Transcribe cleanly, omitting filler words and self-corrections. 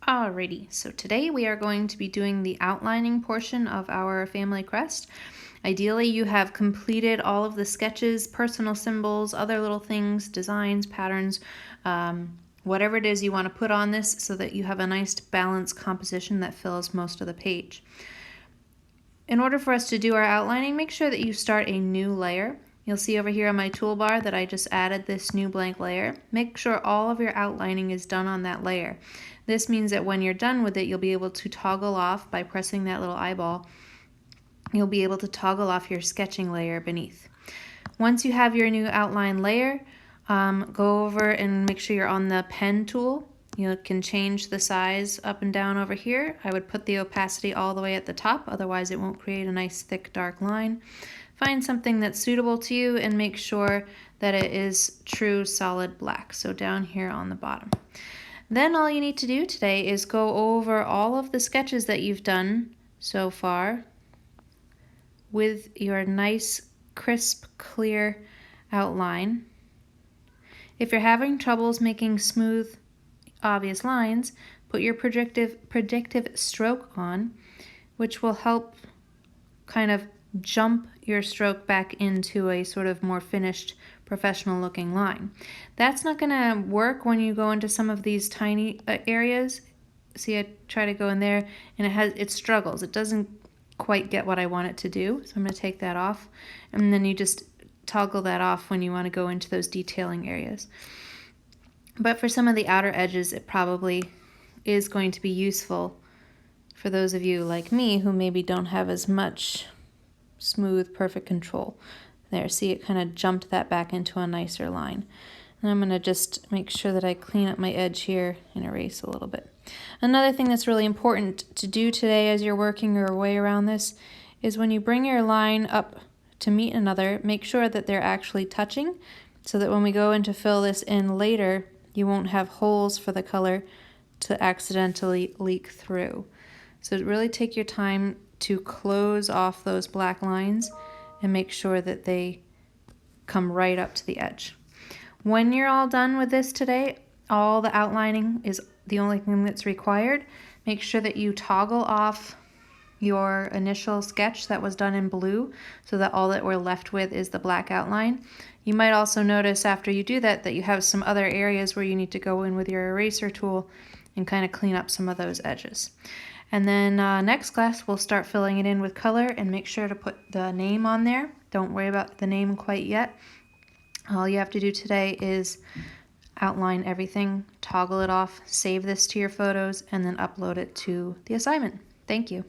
Alrighty, so today we are going to be doing the outlining portion of our family crest. Ideally, you have completed all of the sketches, personal symbols, other little things, designs, patterns, whatever it is you want to put on this so that you have a nice balanced composition that fills most of the page. In order for us to do our outlining, make sure that you start a new layer. You'll see over here on my toolbar that I just added this new blank layer. Make sure all of your outlining is done on that layer. This means that when you're done with it, you'll be able to toggle off by pressing that little eyeball. You'll be able to toggle off your sketching layer beneath. Once you have your new outline layer, go over and make sure you're on the pen tool. You can change the size up and down over here. I would put the opacity all the way at the top, otherwise it won't create a nice thick dark line. Find something that's suitable to you and make sure that it is true solid black, so down here on the bottom. Then all you need to do today is go over all of the sketches that you've done so far with your nice, crisp, clear outline. If you're having troubles making smooth, obvious lines, put your predictive stroke on, which will help kind of jump your stroke back into a sort of more finished, professional looking line. That's not going to work when you go into some of these tiny areas. See, I try to go in there and it struggles. It doesn't quite get what I want it to do. So I'm going to take that off, and then you just toggle that off when you want to go into those detailing areas. But for some of the outer edges, it probably is going to be useful for those of you like me who maybe don't have as much smooth, perfect control. There, see, it kind of jumped that back into a nicer line. And I'm going to just make sure that I clean up my edge here and erase a little bit. Another thing that's really important to do today as you're working your way around this is when you bring your line up to meet another, make sure that they're actually touching so that when we go in to fill this in later, you won't have holes for the color to accidentally leak through. So really take your time to close off those black lines and make sure that they come right up to the edge. When you're all done with this today, all the outlining is the only thing that's required. Make sure that you toggle off your initial sketch that was done in blue so that all that we're left with is the black outline. You might also notice after you do that you have some other areas where you need to go in with your eraser tool and kind of clean up some of those edges. And then next class we'll start filling it in with color, and make sure to put the name on there. Don't worry about the name quite yet. All you have to do today is outline everything, toggle it off, save this to your photos, and then upload it to the assignment. Thank you.